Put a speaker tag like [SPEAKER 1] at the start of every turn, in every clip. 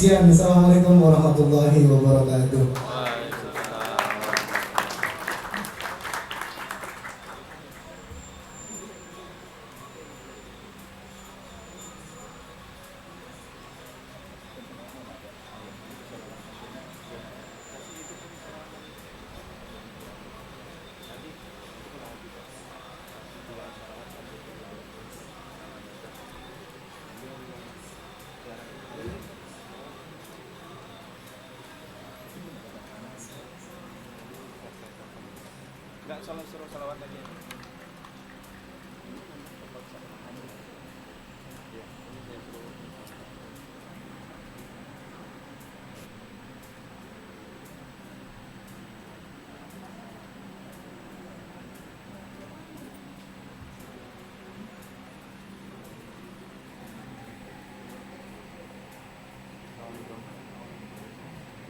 [SPEAKER 1] Sekian, Assalamualaikum warahmatullahi wabarakatuh.
[SPEAKER 2] Enggak, suruh salawat aja.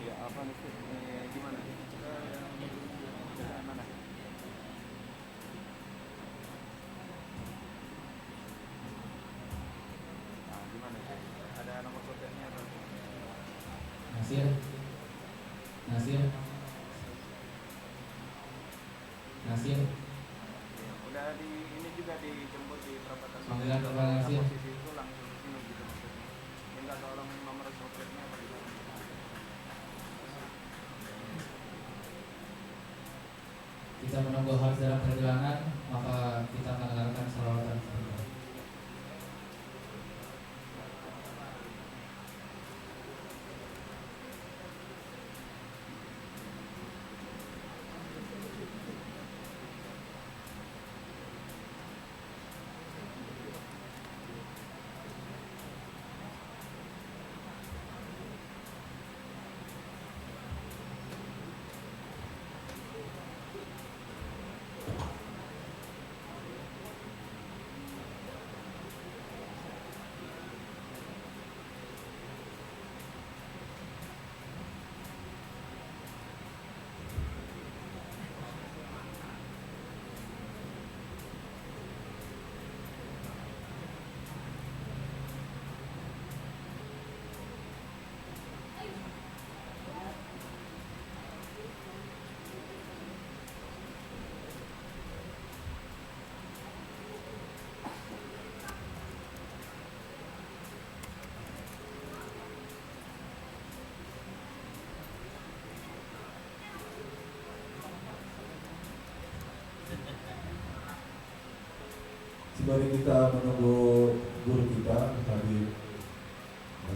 [SPEAKER 2] Ya, apa nih? Gimana? Mana? Ada nomor kontaknya atau?
[SPEAKER 3] Nasir.
[SPEAKER 2] Udah di ini juga dijemput di perapatan.
[SPEAKER 3] Panggilan Bapak Nasir.
[SPEAKER 2] Posisi itu langsung ke sini gitu maksudnya. Minta tolong nomor kontaknya apa gimana?
[SPEAKER 3] Kita menunggu hal dalam perjalanan, maka kita akan dengarkan salawatan.
[SPEAKER 4] Sembari kita menunggu guru kita tadi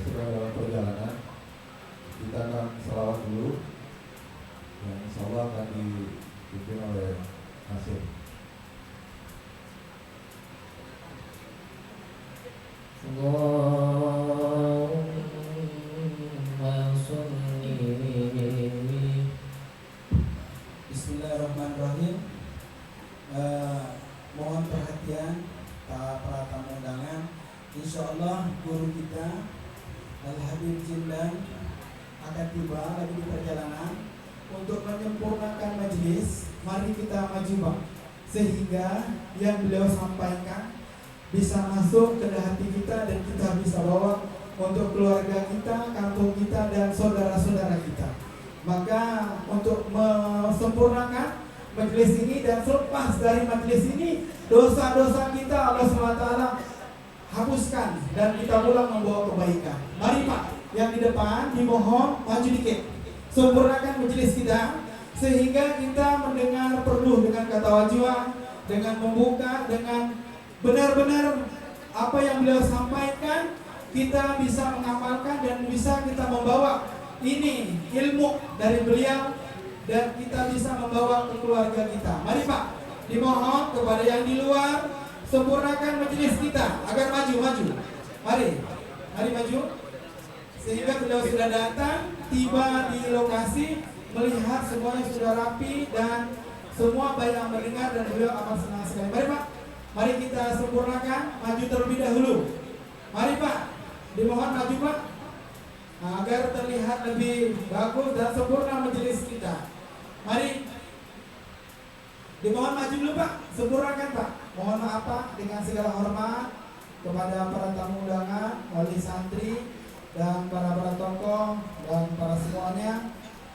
[SPEAKER 4] sedang dalam perjalanan, kita akan selawat dulu yang insya Allah akan dipimpin oleh Nasir.
[SPEAKER 5] Bismillahirrahmanirrahim. Mohon perhatian para tamu undangan. Insya Allah guru kita Al-Habib Jindan akan tiba lagi di perjalanan. Untuk menyempurnakan majelis, mari kita maju Pak, sehingga yang beliau sampaikan bisa masuk ke hati kita dan kita bisa bawa untuk keluarga kita, kampung kita, dan saudara-saudara kita. Maka untuk mesempurnakan majelis ini dan selepas dari majelis ini, dosa-dosa kita Allah SWT hapuskan dan kita pulang membawa kebaikan. Mari Pak, yang di depan dimohon maju dikit. Sempurnakan majelis kita sehingga kita mendengar perlu dengan kata wajiban, dengan membuka, dengan benar-benar apa yang beliau sampaikan kita bisa mengamalkan dan bisa kita membawa ini ilmu dari beliau dan kita bisa membawa ke keluarga kita. Mari Pak, dimohon kepada yang di luar sempurnakan majelis kita agar maju. Mari maju. Sehingga beliau sudah datang, tiba di lokasi, melihat semuanya sudah rapi dan semua baik yang mendengar dan beliau amat senang sekali. Mari Pak, mari kita sempurnakan, maju terlebih dahulu. Mari Pak, dimohon maju Pak, agar terlihat lebih bagus dan sempurna majelis kita. Mari, dimohon maju dulu Pak, sempurnakan Pak. Mohon maaf Pak, dengan segala hormat kepada para tamu undangan, wali santri, dan para tokoh dan para semuanya,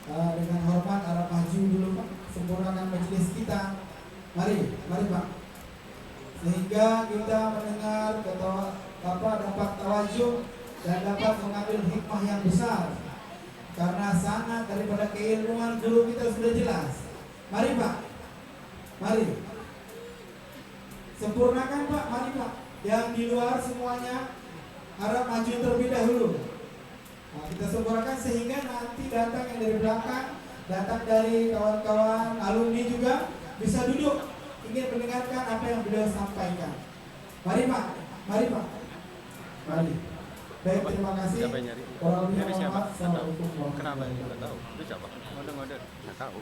[SPEAKER 5] dengan hormat harap maju dulu Pak, sempurnakan majelis kita. Mari Pak, sehingga kita mendengar dapat tawajuh dan dapat mengambil hikmah yang besar, karena sangat daripada keilmuan guru kita sudah jelas. Mari Pak, mari sempurnakan Pak, mari Pak. Yang di luar semuanya harap maju terlebih dahulu. Nah, kita sempurnakan sehingga nanti datang yang dari belakang, datang dari kawan-kawan alumni juga bisa duduk ingin mendengarkan apa yang beliau sampaikan. Mari Pak, mari. Baik, terima kasih.
[SPEAKER 2] Siapa yang nyari? Nyari siapa?
[SPEAKER 5] Assalamualaikum warahmatullahi
[SPEAKER 2] Kenapa?
[SPEAKER 5] wabarakatuh.
[SPEAKER 2] Nggak tahu. Itu siapa? Ngode. Nggak tahu.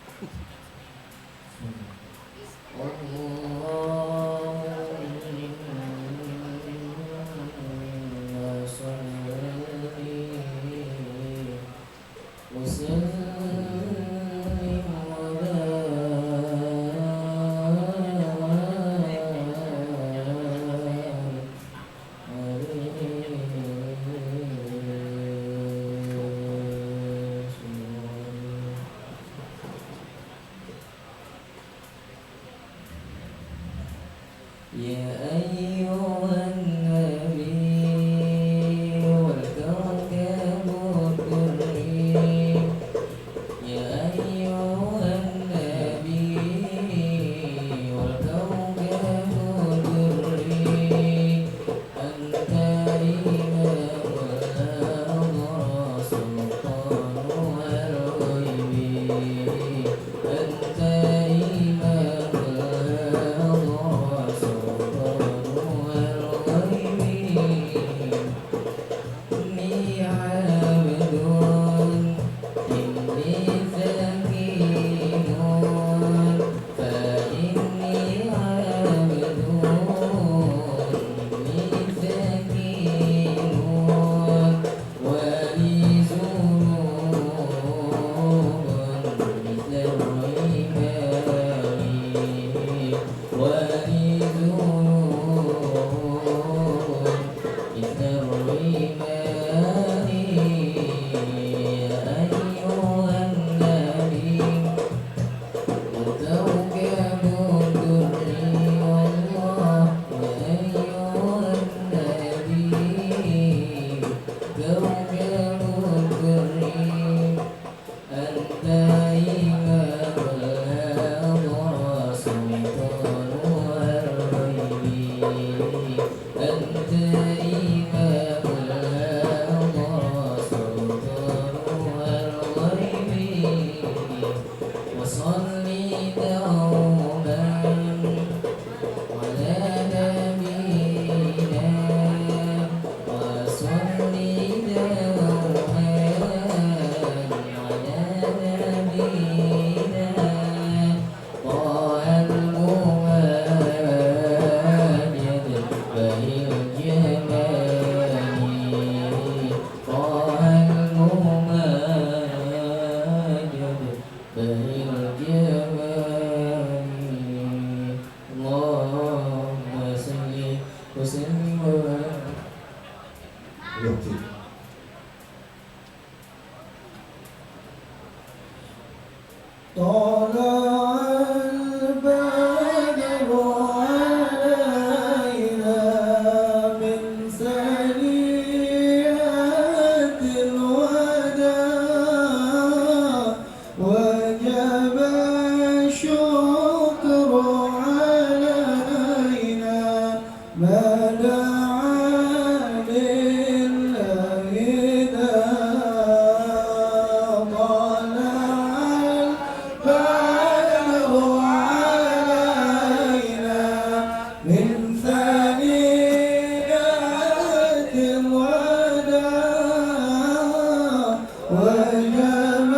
[SPEAKER 1] وجب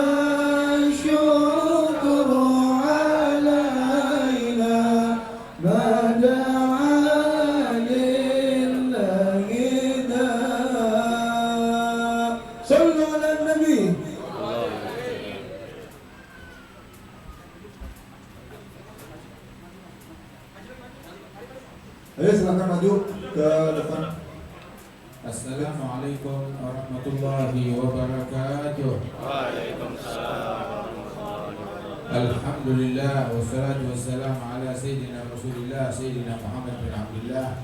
[SPEAKER 1] الشكر علينا ما دعا لله داع. صلوا على النبي.
[SPEAKER 4] Ayo silakan maju ke depan.
[SPEAKER 6] Assalamualaikum warahmatullahi wabarakatuh. Alhamdulillah wassalatu wassalamu ala sayyidina Rasulillah sayyidina Muhammad bin Abdullah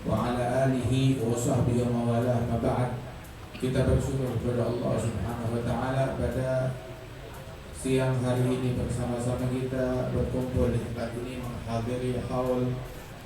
[SPEAKER 6] wa ala alihi wa sahbihi wa mawalah. Ma ba'd. Kita bersyukur kepada Allah Subhanahu wa taala pada siang hari ini bersama-sama kita berkumpul di tempat ini menghadiri haul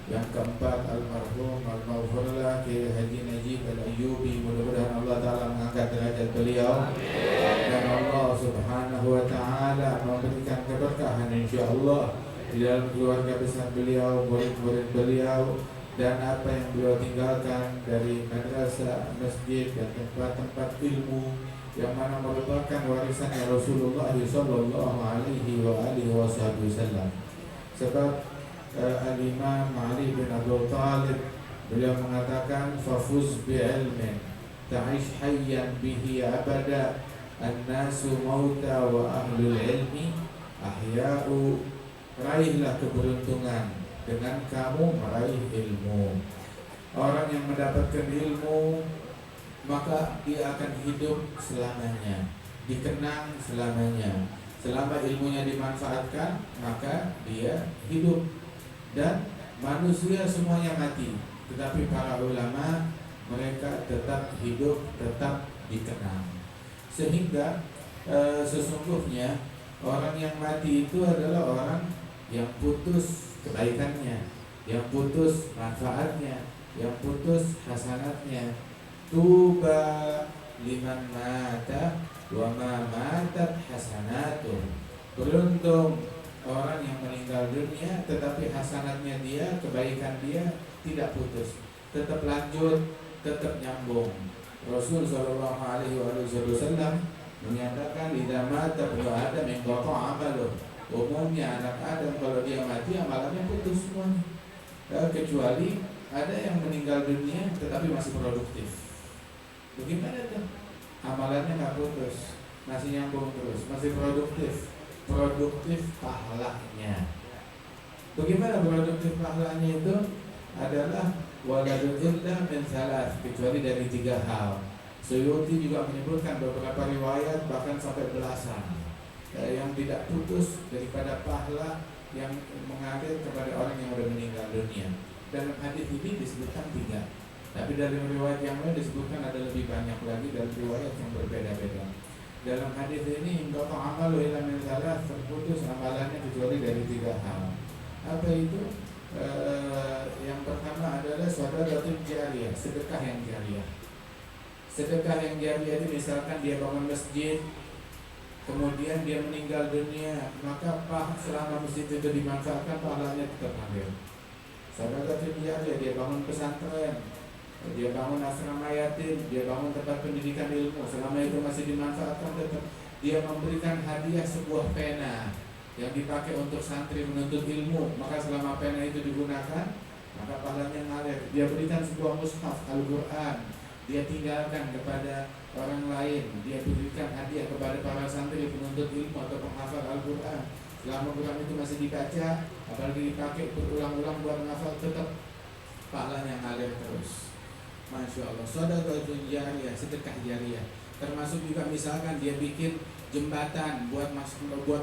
[SPEAKER 6] yang keempat almarhum al-maghfurlah Kiai Haji Najib Al-Ayyubi. Mudah-mudahan Allah Ta'ala mengangkat derajat beliau dan Allah Subhanahu wa Ta'ala memberikan keberkahan insyaAllah di dalam keluarga besar beliau, murid-murid beliau, dan apa yang beliau tinggalkan dari madrasah, masjid, dan tempat-tempat ilmu yang mana merupakan warisannya Rasulullah Sallallahu Alaihi Wasallam. Sebab Al-Imam Ali bin Abi Thalib beliau mengatakan fafuz bi'ilmin ta'ish hayyan bihi abada an-nasu mauta wa ahlul ilmi ahya'u. Raihlah keberuntungan dengan kamu meraih ilmu. Orang yang mendapatkan ilmu maka dia akan hidup selamanya, dikenang selamanya. Selama ilmunya dimanfaatkan maka dia hidup. Dan manusia semuanya mati, tetapi para ulama mereka tetap hidup, tetap dikenang. Sehingga sesungguhnya orang yang mati itu adalah orang yang putus kebaikannya, yang putus manfaatnya, yang putus hasanatnya. Tuba liman mata wa ma matat hasanatuh. Beruntung orang yang meninggal dunia tetapi hasanatnya dia, kebaikan dia tidak putus, tetap lanjut, tetap nyambung. Rasul sallallahu alaihi wasallam menyatakan idza mata ibnu adam inqata'a amaluh. Umumnya anak Adam kalau dia mati amalannya putus semuanya. Kecuali ada yang meninggal dunia tetapi masih produktif. Bagaimana tuh? Amalannya nggak putus, masih nyambung terus, masih produktif pahalanya. Bagaimana produktif pahalanya itu? Adalah waladul illa min salas, kecuali dari 3 hal. Suyuti juga menyebutkan beberapa riwayat bahkan sampai belasan yang tidak putus daripada pahala yang mengalir kepada orang yang sudah meninggal dunia. Dalam hadis ini disebutkan 3, tapi dari riwayat yang lain disebutkan ada lebih banyak lagi dari riwayat yang berbeda-beda. Dalam hadis ini inqata amalu illa min salas, terputus amalannya kecuali dari 3 hal. Apa itu? Yang pertama adalah shadaqatul jariyah, sedekah yang jariyah. Sedekah yang jariyah itu misalkan dia bangun masjid, kemudian dia meninggal dunia, maka selama masjid itu dimanfaatkan pahalanya tetap hadir. Shadaqatul jariyah, dia bangun pesantren, dia bangun asrama yatim, dia bangun tempat pendidikan ilmu, selama itu masih dimanfaatkan tetap. Dia memberikan hadiah sebuah pena yang dipakai untuk santri menuntut ilmu, maka selama pena itu digunakan maka pahalanya ngalir. Dia berikan sebuah mushaf Al-Quran, dia tinggalkan kepada orang lain, dia berikan hadiah kepada para santri penuntut ilmu atau penghafal Al-Quran. Selama Quran itu masih dibaca, apalagi dipakai berulang-ulang buat menghafal, tetap pahalanya ngalir terus. Masya Allah. Shadaqatul jariyah, sedekah jariyah. Termasuk juga misalkan dia bikin jembatan buat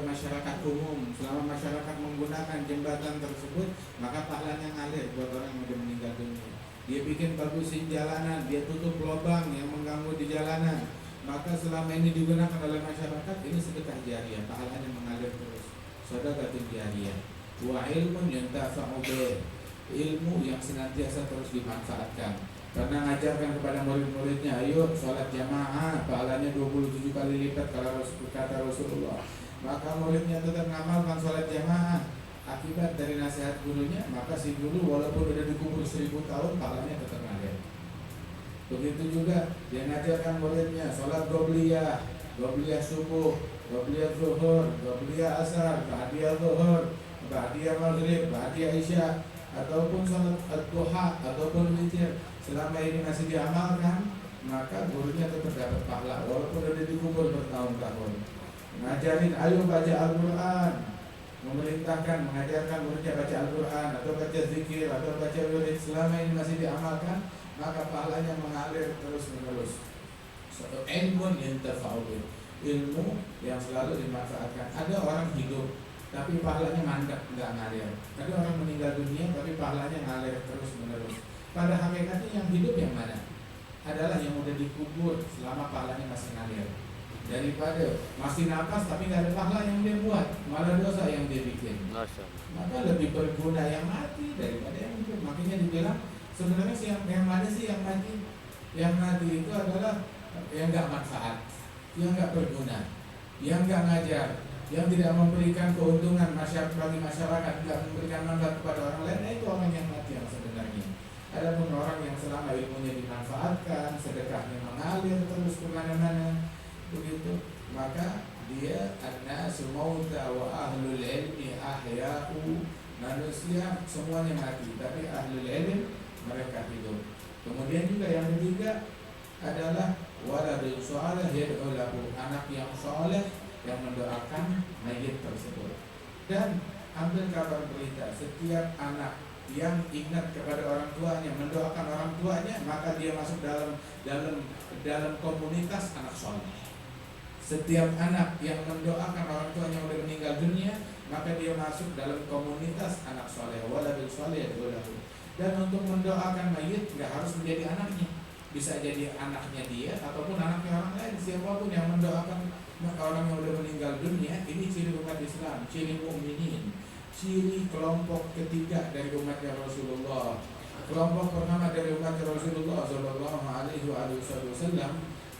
[SPEAKER 6] masyarakat umum. Selama masyarakat menggunakan jembatan tersebut, maka pahalanya ngalir buat orang yang sudah meninggal dunia. Dia bikin bagusin jalanan, dia tutup lubang yang mengganggu di jalanan, maka selama ini digunakan oleh masyarakat, ini sedekah jariyah, pahalanya mengalir terus. Shadaqatul jariyah. Wa ilmun yuntafa'u bih, ilmu yang senantiasa terus dimanfaatkan. Pernah ngajarkan kepada murid-muridnya, ayo sholat jamaah, pahalanya 27 kali lipat kalau kata Rasulullah. Maka muridnya tetap mengamalkan sholat jamaah. Akibat dari nasihat gurunya, maka si guru walaupun sudah dikubur 1000 tahun, pahalanya tetap ngalir. Begitu juga dia ngajarkan muridnya sholat qobliyah, qabliyah subuh, qabliyah zuhur, qabliyah asar, ba'diyah zuhur, ba'diyah maghrib, ba'diyah isya, ataupun salat duha ataupun witir, selama ini masih diamalkan, maka gurunya tetap dapat pahala walaupun udah dikubur bertahun-tahun. Ngajarin ayo baca Al-Quran, memerintahkan, mengajarkan muridnya baca Al-Quran atau baca zikir atau baca wirid, selama ini masih diamalkan, maka pahalanya mengalir terus menerus. Suatu ilmu yang terfa'ul, ilmu yang selalu dimanfaatkan. Ada orang hidup tapi pahalanya mandek, nggak ngalir. Ada orang meninggal dunia tapi pahalanya ngalir terus menerus. Pada hakikatnya yang hidup yang mana? Adalah yang udah dikubur selama pahalanya masih ngalir. Daripada masih nafas tapi nggak ada pahala yang dia buat, malah dosa yang dia bikin. Maka lebih berguna yang mati daripada yang hidup. Makanya dibilang sebenarnya yang mana sih yang mati? Yang mati itu adalah yang nggak manfaat, yang nggak berguna, yang nggak ngajar, yang tidak memberikan keuntungan bagi masyarakat, tidak memberikan manfaat kepada orang lain. Nah, itu orang yang mati yang sebenarnya. Adapun orang yang selama ilmunya dimanfaatkan, sedekahnya mengalir terus kemana-mana, begitu, maka dia an-nasu mauta wa ahlul ilmi ahya'u. Manusia semuanya mati, tapi ahlul ilmi mereka hidup. Kemudian juga yang ketiga adalah waladul sholih yad'u lahu, anak yang soleh yang mendoakan mayit tersebut. Dan ambil kabar berita, setiap anak yang ingat kepada orang tuanya, mendoakan orang tuanya, maka dia masuk dalam komunitas anak soleh. Setiap anak yang mendoakan orang tuanya yang sudah meninggal dunia, maka dia masuk dalam komunitas anak soleh. Waladul sholih yad'u lahu. Dan untuk mendoakan mayit nggak harus menjadi anaknya, bisa jadi anaknya dia ataupun anaknya orang lain. Siapapun yang mendoakan orang yang sudah meninggal dunia, ini ciri umat Islam, ciri mukminin, ciri kelompok ketiga dari umatnya Rasulullah. Kelompok pertama dari umat Rasulullah Sallallahu Alaihi Wasallam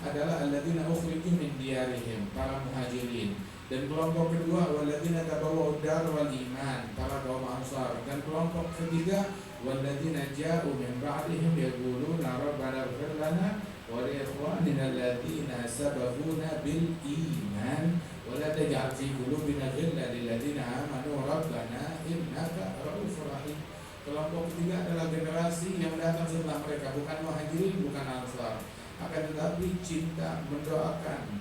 [SPEAKER 6] adalah alladzina ukhriju min diyarihim, para muhajirin. Dan kelompok kedua walladzina tabawwa'ud dar wal iman, para kaum ansar. Dan kelompok ketiga walladzina ja'u min ba'dihim yaquluna rabbana ighfir lana wa li ikhwanina alladzina sabaquna bil iman wa la taj'al fi qulubina ghillan lil ladzina amanu rabbana innaka ra'ufur rahim. Kelompok ketiga adalah generasi yang datang setelah mereka, bukan muhajirin, bukan ansar, akan tetapi cinta, mendoakan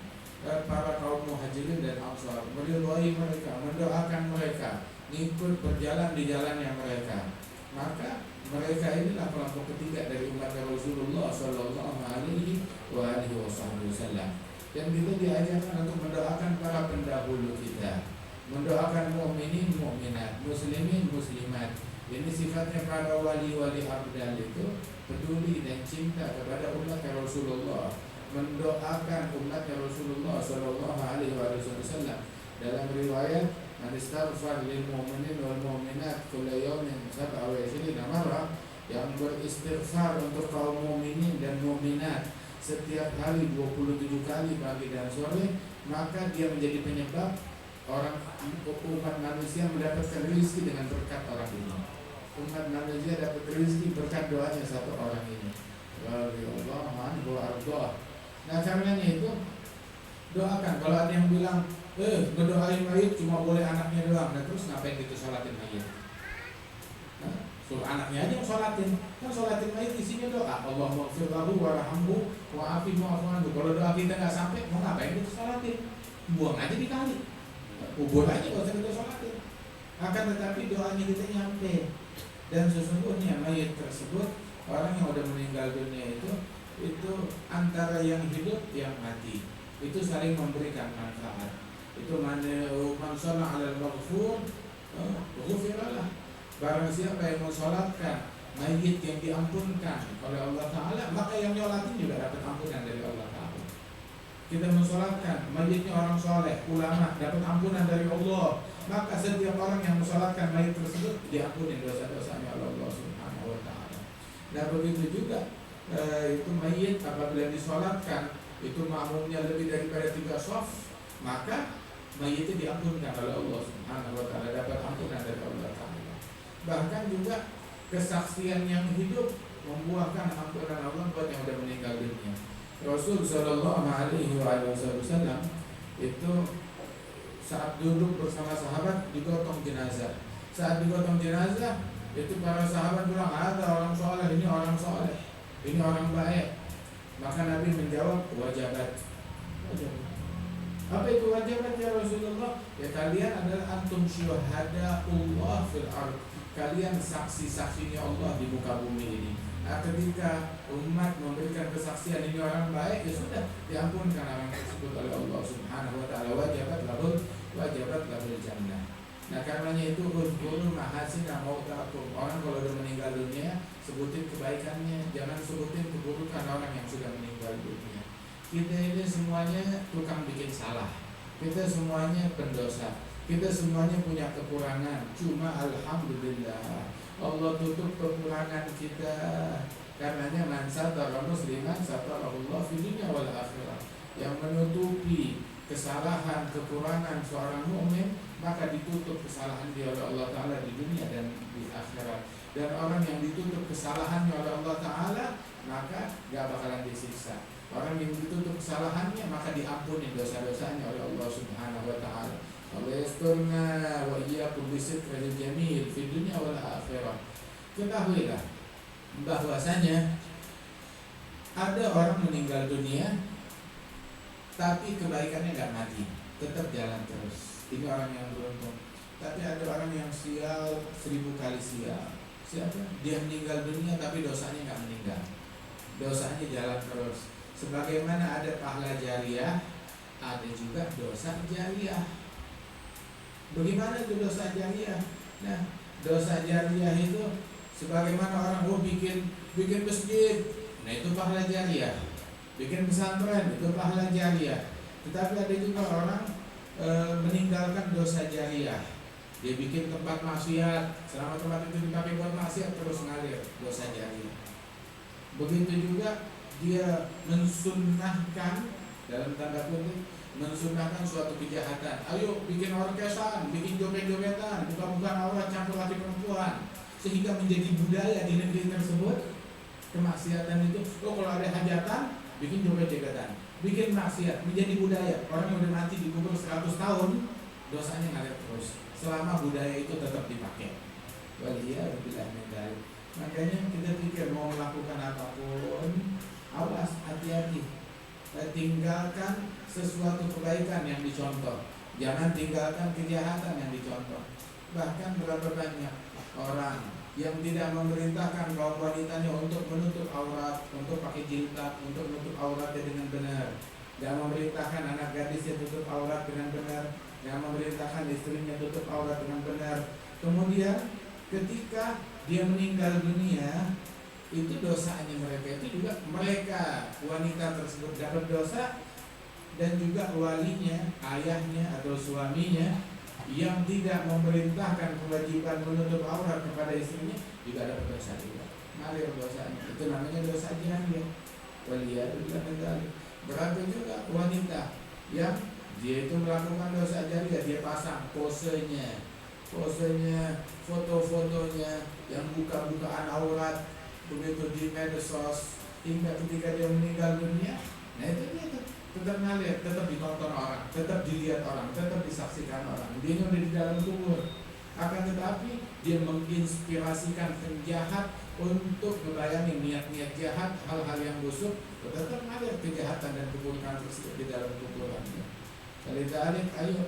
[SPEAKER 6] para kaum muhajirin dan ansar, meridhai mereka, mendoakan mereka, ikut berjalan di jalannya mereka. Maka mereka inilah kelompok ketiga dari umat Rasulullah Sallallahu Alaihi Wasallam. Dan kita diajarkan untuk mendoakan para pendahulu kita, mendoakan mukminin mukminat, muslimin muslimat. Ini sifatnya para wali-wali abdal itu peduli dan cinta kepada umat Rasulullah, mendoakan umat Rasulullah Sallallahu Alaihi Wasallam. Dalam riwayat, man istaghfar lil mu'minin wal mu'minat kulla yawmin 27 marrah, yang beristighfar untuk kaum mukminin dan mukminat setiap hari 27 kali pagi dan sore, maka dia menjadi penyebab orang umat manusia mendapatkan rezeki dengan berkat orang ini. Umat manusia dapat rezeki berkat doanya satu orang ini. Radhiyallahu anhu warḍah. Nah, karenanya itu doakan. Kalau ada yang bilang, ngedoain mayit cuma boleh anaknya doang, nah terus ngapain gitu sholatin mayit? Nah, suruh anaknya aja yang sholatin. Kan sholatin mayit isinya doa, Allahumma ighfir lahu warhamhu wa'afihi wa'fu anhu. Kalau doa kita nggak sampai, mau ngapain gitu sholatin? Buang aja di kali, kubur aja, nggak usah kita sholatin. Akan tetapi doanya kita nyampe. Dan sesungguhnya mayit tersebut, orang yang udah meninggal dunia itu antara yang hidup yang mati, itu saling memberikan manfaat. Itu man shalla 'alal maghfur ghufiralah. Barang siapa yang mensolatkan mayit yang diampunkan oleh Allah Ta'ala, maka yang nyolatin juga dapat ampunan dari Allah Ta'ala. Kita mensolatkan mayitnya orang soleh, ulama, dapat ampunan dari Allah. Maka setiap orang yang mensolatkan mayit tersebut diampuni dosa-dosanya oleh Allah Subhanahu Wa Ta'ala. Dan begitu juga itu mayit apabila disolatkan, itu makmumnya lebih daripada 3 shaf, maka mayitnya diampunkan oleh Allah Subhanahu Wa Ta'ala, dapat ampunan dari Allah Ta'ala. Bahkan juga kesaksian yang hidup membuahkan ampunan Allah buat yang sudah meninggal dunia. Rasul Shallallahu Alaihi Wasallam itu saat duduk bersama sahabat digotong jenazah. Saat digotong jenazah itu para sahabat bilang, ada orang soleh, ini orang soleh, ini orang baik. Maka Nabi menjawab, wajabat. Apa itu wajabat ya Rasulullah? Ya kalian adalah antum syuhadaullah fil ardh. Kalian saksi-saksinya Allah di muka bumi ini. Nah, ketika umat memberikan kesaksian ini orang baik, ya sudah diampunkan orang tersebut oleh Allah Subhanahu wa taala. Wajabat lahul jannah. Nah, karenanya itu uzkuru mahasina mautakum. Orang kalau sudah meninggal dunia, sebutin kebaikannya, jangan sebutin keburukan orang yang sudah meninggal dunia. Kita ini semuanya tukang bikin salah. Kita semuanya pendosa. Kita semuanya punya kekurangan. Cuma alhamdulillah Allah tutup kekurangan kita. Karenanya man satara musliman satarahullah fid dunya wal akhirah. Yang menutupi kesalahan, kekurangan seorang mukmin, maka ditutup kesalahan dia oleh Allah Ta'ala di dunia dan di akhirat. Dan orang yang ditutup kesalahannya oleh Allah Ta'ala, maka gak bakalan disiksa. Orang yang ditutup kesalahannya, maka diampuni dosa-dosanya oleh Allah Subhanahu wa Ta'ala. Allah yasturna wa iyyakum bisitril jamil fid dunya wal akhirah. Ketahuilah bahwasanya ada orang meninggal dunia tapi kebaikannya gak mati, tetap jalan terus. Ini orang yang beruntung. Tapi ada orang yang sial 1000 kali sial. Siapa? Dia meninggal dunia tapi dosanya gak meninggal, dosanya jalan terus. Sebagaimana ada pahala jariah, ada juga dosa jariah. Bagaimana itu dosa jariah? Nah, dosa jariah itu sebagaimana orang bikin masjid, nah itu pahala jariah. Bikin pesantren, itu pahala jariah. Tetapi ada juga orang meninggalkan dosa jariah. Dia bikin tempat maksiat, selama tempat itu dipakai buat maksiat terus ngalir, dosa jariah. Begitu juga dia mensunnahkan, dalam tanda kutip, mensunnahkan suatu kejahatan. Ayo bikin orkesan, bikin joget-jogetan, buka-bukaan aurat, campur laki perempuan, sehingga menjadi budaya di negeri tersebut. Kemaksiatan itu, kalau ada hajatan, bikin joget-jogetan, bikin maksiat, menjadi budaya. Orang yang udah mati dikubur 100 tahun, dosanya ngalir terus selama budaya itu tetap dipakai. Waliyahillah min dzalik. Makanya kita pikir mau melakukan apapun, awas, hati-hati. Tinggalkan sesuatu kebaikan yang dicontoh, jangan tinggalkan kejahatan yang dicontoh. Bahkan berapa banyak orang yang tidak memerintahkan kaum wanitanya untuk menutup aurat, untuk pakai jilbab, untuk menutup auratnya dengan benar. Tidak memerintahkan anak gadisnya tutup aurat dengan benar, tidak memerintahkan istrinya tutup aurat dengan benar. Kemudian ketika dia meninggal dunia, itu dosanya mereka itu juga mereka wanita tersebut dapat dosa, dan juga walinya, ayahnya atau suaminya yang tidak memerintahkan kewajiban menutup aurat kepada istrinya juga dapat dosa juga. Ngalir dosanya. Itu namanya dosa jariah. Waliyahillah min dzalik. Berarti juga wanita yang dia itu melakukan dosa jariah, dia pasang posenya, foto-fotonya yang buka-bukaan aurat begitu di medsos, hingga ketika dia meninggal dunia. Nah itu dia tetap ngalir, tetap ditonton orang, tetap dilihat orang, tetap disaksikan orang. Dia udah di dalam kubur. Akan tetapi dia menginspirasikan penjahat untuk membayangin niat-niat jahat, hal-hal yang busuk, tetap ngalir kejahatan dan keburukan tersebut di dalam kuburannya. Kali tadi ayo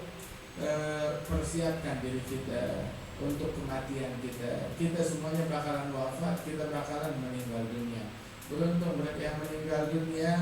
[SPEAKER 6] persiapkan diri kita untuk kematian kita. Kita semuanya bakalan wafat, kita bakalan meninggal dunia. Beruntung mereka yang meninggal dunia,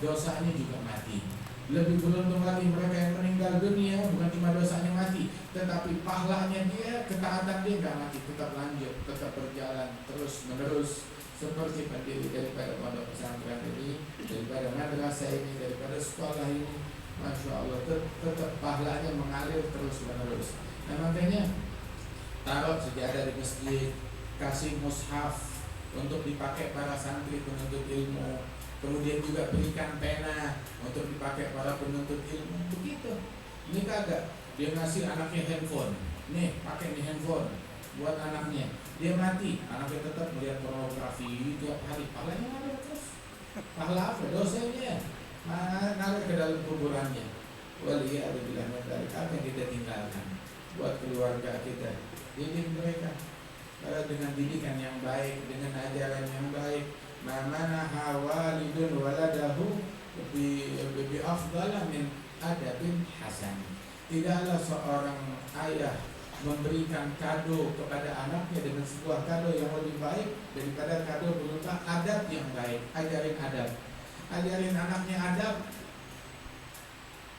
[SPEAKER 6] dosanya juga mati. Lebih beruntung lagi mereka yang meninggal dunia, bukan cuma dosanya mati, tetapi pahalanya dia, ketaatan dia gak mati, tetap lanjut, tetap berjalan terus menerus. Seperti pendiri daripada pondok pesantren ini, daripada madrasah ini, daripada sekolah ini, Masya Allah, tetap pahalanya mengalir terus menerus. Nah makanya taruh sejadah di masjid, kasih mushaf untuk dipakai para santri penuntut ilmu, kemudian juga berikan pena untuk dipakai para penuntut ilmu. Begitu. Ini kagak, dia ngasih anaknya handphone, nih pakai nih handphone buat anaknya. Dia mati, anaknya tetap melihat pornografi tiap hari, pahalanya ada terus. Pahala apa? Dosanya naruh ke dalam kuburannya. Waliyahillah min dzalik. Apa yang kita tinggalkan buat keluarga kita? Didik mereka dengan didikan yang baik, dengan ajaran yang baik. Mana hawalidun waladahu bi afdala min adabin hasan. Tidaklah seorang ayah memberikan kado kepada anaknya dengan sebuah kado yang lebih baik daripada kado berupa adab yang baik. Ajarin adab, ajarin anaknya adab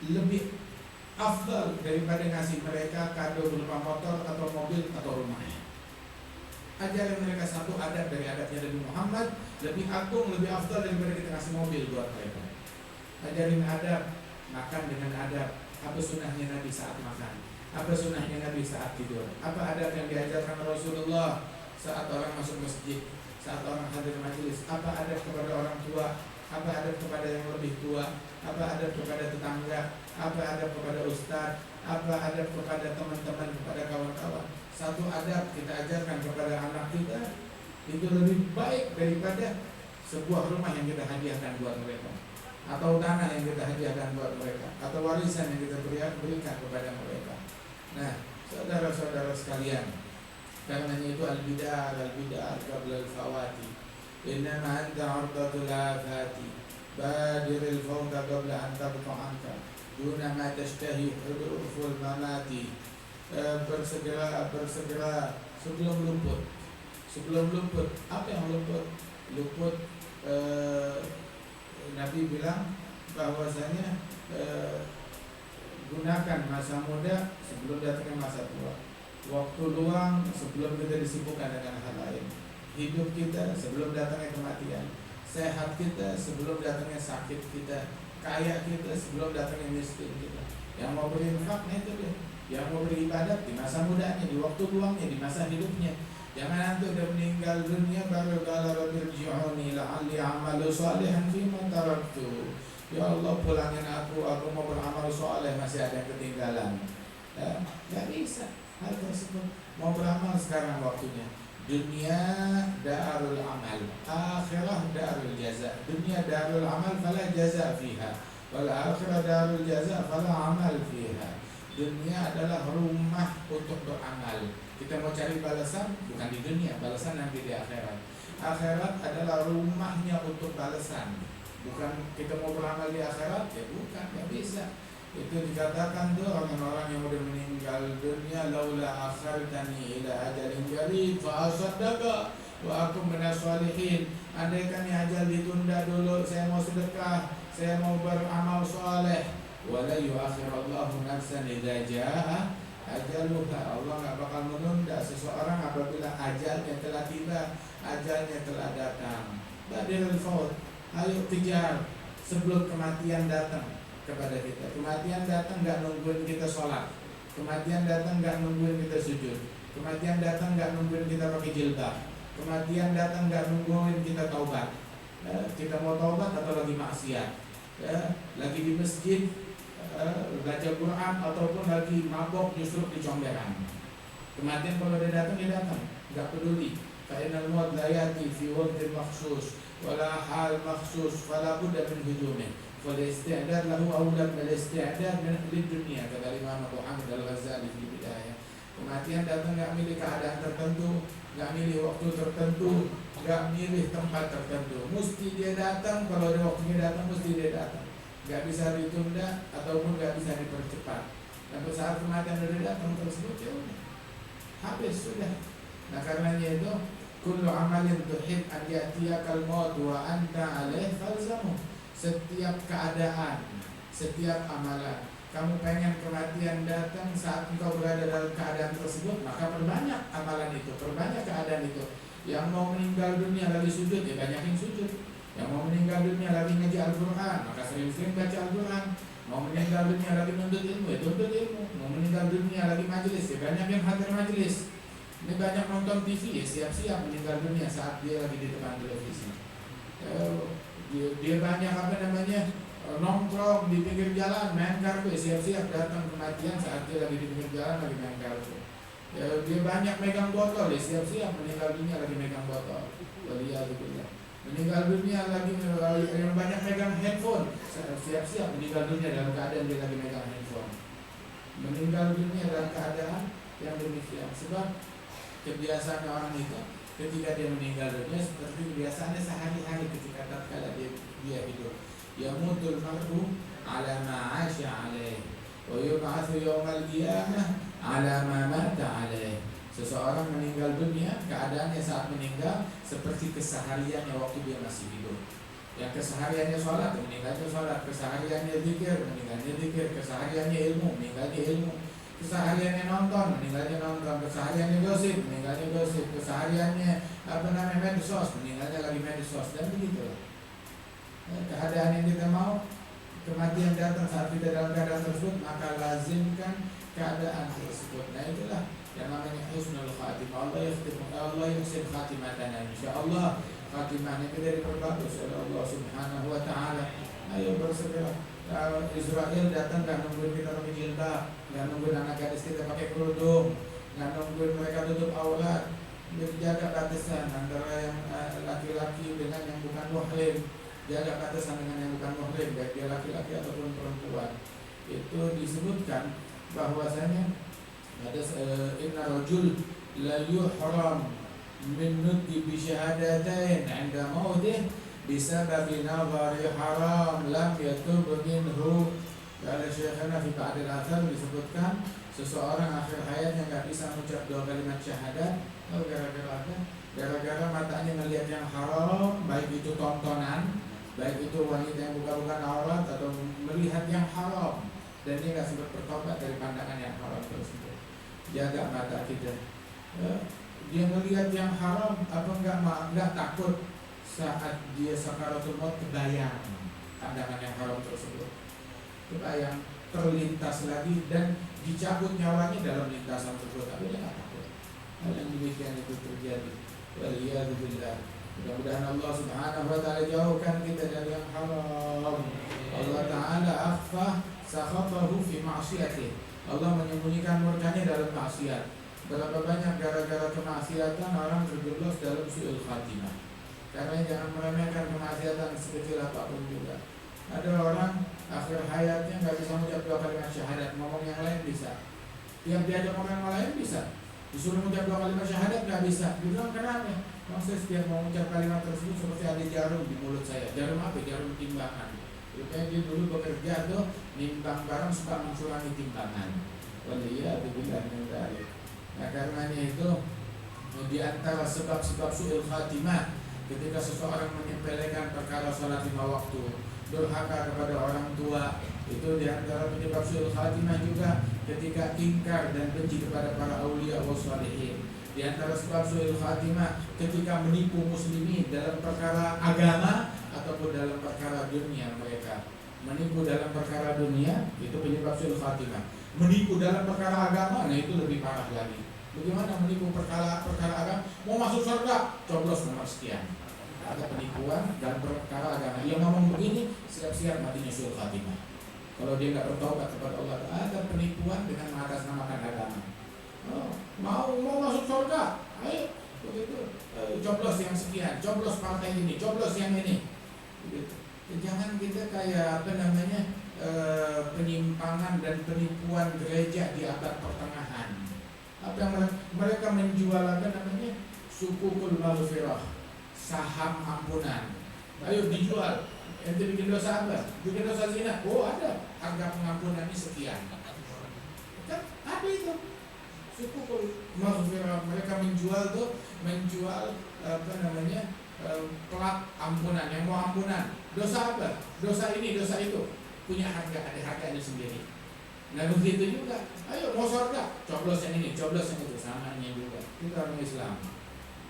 [SPEAKER 6] lebih afdal daripada ngasih mereka kado berupa motor atau mobil atau rumah. Ajarin mereka satu adab dari adabnya Nabi Muhammad, lebih agung, lebih afdal daripada kita ngasih mobil buat mereka. Ajarin adab, makan dengan adab. Apa sunnahnya Nabi saat makan? Apa sunnahnya Nabi saat tidur? Apa adab yang diajarkan Rasulullah saat orang masuk masjid, saat orang hadir majelis? Apa adab kepada orang tua? Apa adab kepada yang lebih tua? Apa adab kepada tetangga? Apa adab kepada ustaz? Apa adab kepada teman-teman, kepada kawan-kawan? Satu adab kita ajarkan kepada anak kita itu lebih baik daripada sebuah rumah yang kita hadiahkan buat mereka, atau tanah yang kita hadiahkan buat mereka, atau warisan yang kita berikan kepada mereka. Nah, saudara-saudara sekalian, karenanya itu al-bid'ah qabla al-fawati. Innama anta 'ardatul afati. Badiril fawta qabla an tabqa anka. Duna ma tashtahi huruful mamati. Bersegera sebelum luput. Sebelum luput, apa yang luput? Luput Nabi bilang bahwasanya gunakan masa muda sebelum datangnya masa tua. Waktu luang sebelum kita disibukkan dengan hal lain. Hidup kita sebelum datangnya kematian. Sehat kita sebelum datangnya sakit kita. Kaya kita sebelum datangnya miskin kita. Yang mau berinfak, nah itu dia. Yang mau beribadat di masa mudanya, di waktu luangnya, di masa hidupnya. Jangan nanti udah meninggal dunia baru qala rabbirji'uni la'alli a'malu shalihan fima taraktu. Ya Allah, pulangin aku mau beramal soleh, masih ada yang ketinggalan. Gak bisa hal tersebut. Mau beramal sekarang waktunya. Dunia darul amal, akhirah darul jaza. Dunia darul amal fala jaza fiha, wal akhirah darul jaza fala amal fiha. Dunia adalah rumah untuk beramal. Kita mau cari balasan bukan di dunia, balasan nanti di akhirat. Akhirat adalah rumahnya untuk balasan. Bukan kita mau beramal di akhirat, ya bukan, nggak bisa. Itu dikatakan tuh orang-orang yang udah meninggal dunia, laula akhartani ila ajalin qarib fa asaddaqa wa akum minas sholihin. Andaikan ajal ditunda dulu, saya mau sedekah, saya mau beramal soleh. Wala yuakhirallahu nafsan idza jaa ajaluha. Allah enggak bakal menunda seseorang apabila ajalnya telah tiba, ajalnya telah datang. Badirul faut, ayo kejar sebelum kematian datang kepada kita. Kematian datang enggak nungguin kita sholat. Kematian datang enggak nungguin kita sujud. Kematian datang enggak nungguin kita pakai jilbab. Kematian datang enggak nungguin kita taubat. Kita mau taubat atau lagi maksiat, lagi di masjid baca Quran ataupun lagi mabok justru di comberan. Kematian kalau dia datang, enggak peduli. Fa'inal maut la yati fi waqtin makhsus wala hal makhsus fala budda min hujumih. Fal isti'dad lahu awla min isti'dad min dunya, kata Imam Abu Hamid Al-Ghazali di bidayah. Kematian datang enggak milih keadaan tertentu, enggak milih waktu tertentu, enggak milih tempat tertentu. Mesti dia datang, kalau ada waktunya datang mesti dia datang. Gak bisa ditunda ataupun gak bisa dipercepat. Dan saat kematian sudah datang tersebut, ya udah habis sudah. Nah karenanya itu kullu amalin tuhib an ya'tiyakal maut wa anta alaih falzamu. Setiap keadaan, setiap amalan, kamu pengen kematian datang saat engkau berada dalam keadaan tersebut, maka perbanyak amalan itu, perbanyak keadaan itu. Yang mau meninggal dunia lagi sujud, ya banyakin sujud. Yang mau meninggal dunia lagi ngaji Al-Quran, maka sering-sering baca Al-Quran. Mau meninggal dunia lagi nuntut ilmu, ya tuntut ilmu. Mau meninggal dunia lagi majelis, ya banyak yang hadir majelis. Ini banyak nonton TV, ya siap-siap meninggal dunia saat dia lagi di depan televisi. Dia banyak nongkrong di pinggir jalan, main kartu, ya siap-siap datang kematian saat dia lagi di pinggir jalan lagi main kartu. Dia banyak megang botol, ya siap-siap meninggal dunia lagi megang botol. Waliyahillah. Meninggal dunia lagi yang banyak megang handphone, siap-siap meninggal dunia dalam keadaan dia lagi megang handphone. Meninggal dunia dalam keadaan yang demikian. Sebab kebiasaan orang itu ketika dia meninggal dunia seperti kebiasaannya sehari-hari ketika tatkala dia hidup. Yamutul mar'u ala ma 'asha 'alaih wa yub'atsu yaumal qiyamah ala ma mata 'alaih. Seseorang meninggal dunia, keadaannya saat meninggal seperti kesehariannya waktu dia masih hidup. Yang kesehariannya sholat, meninggalnya sholat. Kesehariannya zikir, meninggalnya zikir. Kesehariannya ilmu, meninggalnya ilmu. Kesehariannya nonton, meninggalnya nonton. Kesehariannya gosip, meninggalnya gosip. Kesehariannya medsos, meninggalnya lagi medsos. Dan begitu. Keadaan yang kita mau, kematian datang saat kita dalam keadaan tersebut, maka lazimkan keadaan tersebut. Nah itulah yang namanya husnul khatimah. Allah yuhsin khatimatana insyaallah. Khatimahnya kita diperbagus oleh Allah Subhanahu wa taala. Ayo bersegera. Israel datang gak nungguin kita pakai jilbab, gak nungguin anak gadis kita pakai kerudung, gak nungguin mereka tutup aurat. Jaga batasan antara yang laki-laki dengan yang bukan muhrim. Jaga batasan dengan yang bukan muhrim, baik dia laki-laki ataupun perempuan. Itu disebutkan bahwasanya ada inna rajul la yuhram min nutqi bi syahadatain 'inda mautih bisababi nadhari haram lam yatub minhu. Kata Syekhana fi ba'dil athar disebutkan seseorang akhir hayatnya enggak bisa mengucap 2 kalimat syahadat. Oh, gara-gara apa? Gara-gara matanya melihat yang haram, baik itu tontonan, baik itu wanita yang buka-buka aurat atau melihat yang haram, dan dia enggak sempat bertobat dari pandangan yang haram tersebut. Jaga mata kita. Dia melihat yang haram, apa enggak takut saat dia sakaratul maut kebayang pandangan yang haram tersebut, kebayang terlintas lagi dan dicabut nyawanya dalam lintasan tersebut, tapi dia enggak takut. Hal yang demikian itu terjadi. Waliyadzubillah. Mudah-mudahan Allah Subhanahu wa taala jauhkan kita dari yang haram. Allah taala akhfa sakhatahu fi ma'siyatihi. Allah menyembunyikan murkanya dalam maksiat. Berapa banyak gara-gara kemaksiatan orang terjerumus dalam su'ul khatimah. Karena jangan meremehkan kemaksiatan sekecil apapun juga. Ada orang akhir hayatnya nggak bisa mengucap 2 kalimat syahadat, ngomong yang lain bisa. Tiap diajak ngomong yang lain bisa. Disuruh mengucap 2 kalimat syahadat nggak bisa. Dibilang kenapa? Maksudnya setiap mau mengucap kalimat tersebut seperti ada jarum di mulut saya. Jarum apa? Jarum timbangan. Rupanya dia dulu bekerja tuh nimbang barang suka mencurangi timbangan. Waliyadzubillah min dzalik. Nah karenanya itu di antara sebab-sebab su'ul khatimah ketika seseorang menyepelekan perkara salat 5 waktu, durhaka kepada orang tua, itu di antara penyebab su'ul khatimah juga ketika ingkar dan benci kepada para aulia wa shalihin. Di antara sebab su'ul khatimah ketika menipu muslimin dalam perkara agama ataupun dalam perkara dunia mereka. Menipu dalam perkara dunia itu penyebab su'ul khatimah. Menipu dalam perkara agama, nah itu lebih parah lagi. Bagaimana menipu perkara agama? Mau masuk surga, coblos nomor sekian. Ada penipuan dalam perkara agama. Yang ngomong begini, siap-siap matinya su'ul khatimah. Kalau dia nggak bertobat kepada Allah, ada penipuan dengan mengatasnamakan agama. Oh, mau masuk surga, ayo begitu. Coblos yang sekian, coblos partai ini, coblos yang ini. Begitu. Jangan kita kayak penyimpangan dan penipuan gereja di abad pertengahan. Apa yang mereka menjual sukukul maghfirah, saham ampunan. Ayo dijual. Ente bikin dosa apa? Bikin dosa zina. Oh ada, harga pengampunan ini sekian. Kan apa itu? Sukukul maghfirah. Mereka menjual plat ampunan. Yang mau ampunan, dosa apa? Dosa ini, dosa itu, punya harga, ada harganya sendiri. Nah begitu juga, ayo mau surga, coblos yang ini, coblos yang itu, samanya juga. Kita orang Islam.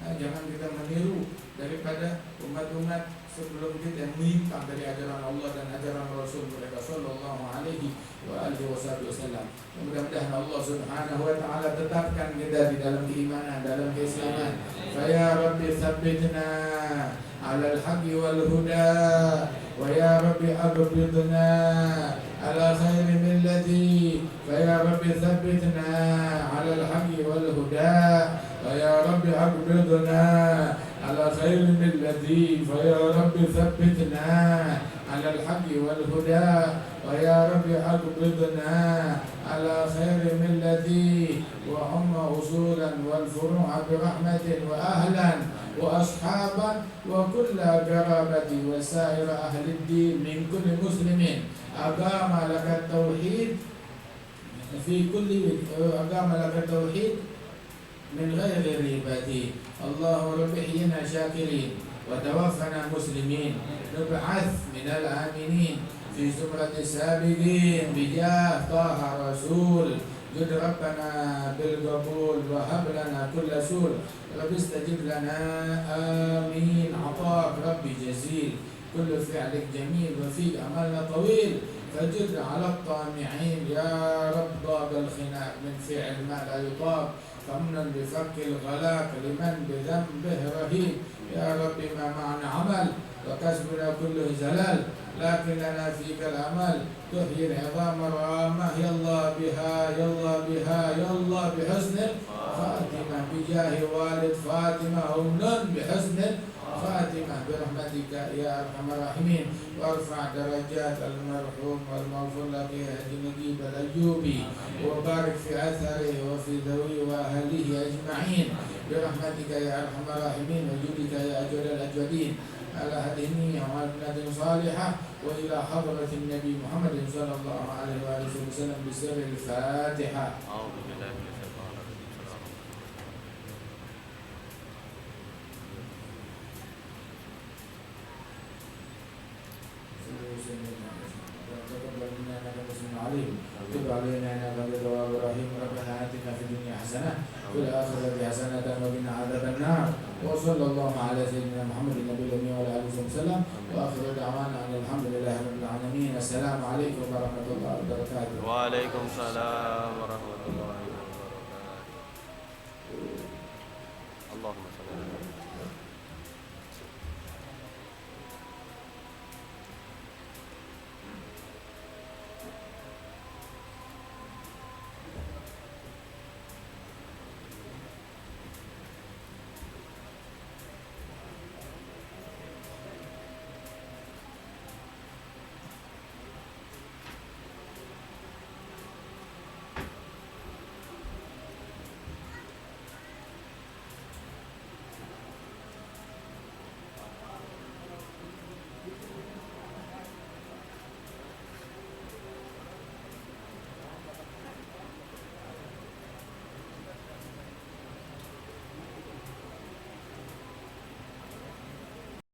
[SPEAKER 6] Nah, jangan kita meniru daripada umat-umat sebelum kita yang menyimpang dari ajaran Allah dan ajaran Rasul mereka sallallahu alaihi wa alihi wasallam. Mudah-mudahan Allah Subhanahu wa taala tetapkan kita di dalam keimanan, dalam keislaman. Ya Rabbi tsabbitna 'alal haqqi wal huda wa ya Rabbi aqbidna 'ala khairi millati. Ya Rabbi tsabbitna 'alal haqqi wal huda wa ya Rabbi aqbidna على خير ملتي فيا رب ثبتنا على الحق والهدى ويا رب أقبضنا على خير ملتي وأم أصولا والفروع برحمة وأهلا وأصحابا وكل قرابة وسائر أهل الدين من كل مسلم أقام لك التوحيد في كل أقام لك التوحيد من غير ريبة. اللهم رب احينا شاكرين وتوفنا مسلمين نبعث من الآمنين في زمرة السابقين بجاه طه رسول. جد ربنا بالقبول وهب لنا كل سول. رب استجب لنا آمين. عطاك ربي جزيل كل فعلك جميل وفيك أملنا طويل فجد على الطامعين يا رب. ضاب الخناق من فعل ما لا يطاق فمنا بفك الغلاق لمن بذنبه رهيب. يا رب ما معنا عمل وكسبنا كله زلال لكن لنا فيك الأمل. تحيي العظام الرامة يلا بها يلا بها يلا بحسن الخاتمة بجاه والد فاطمة أمنا بحسن الخاتمة برحمتك يا أرحم الراحمين. وارفع درجات المرحوم والمغفور له هدي نجيب الأيوبي وبارك في أثره وفي ذويه وأهله أجمعين برحمتك يا أرحم الراحمين وجودك يا أجود الأجودين. على هديه وعلى صالحة وإلى حضرة النبي محمد صلى الله عليه وآله وسلم بسر الفاتحة.
[SPEAKER 2] أعوذ بالله من الشيطان الرجيم.
[SPEAKER 6] تب علينا انك انت التواب الرحيم. ربنا اتنا في الدنيا حسنه وفي الاخره حسنه وقنا عذاب النار. وصلى الله على سيدنا محمد النبي الامي وعلى اله وصحبه وسلم واخر دعوانا ان الحمد لله رب العالمين. السلام عليكم ورحمه الله وبركاته.
[SPEAKER 2] وعليكم السلام ورحمة الله وبركاته. اللهم صل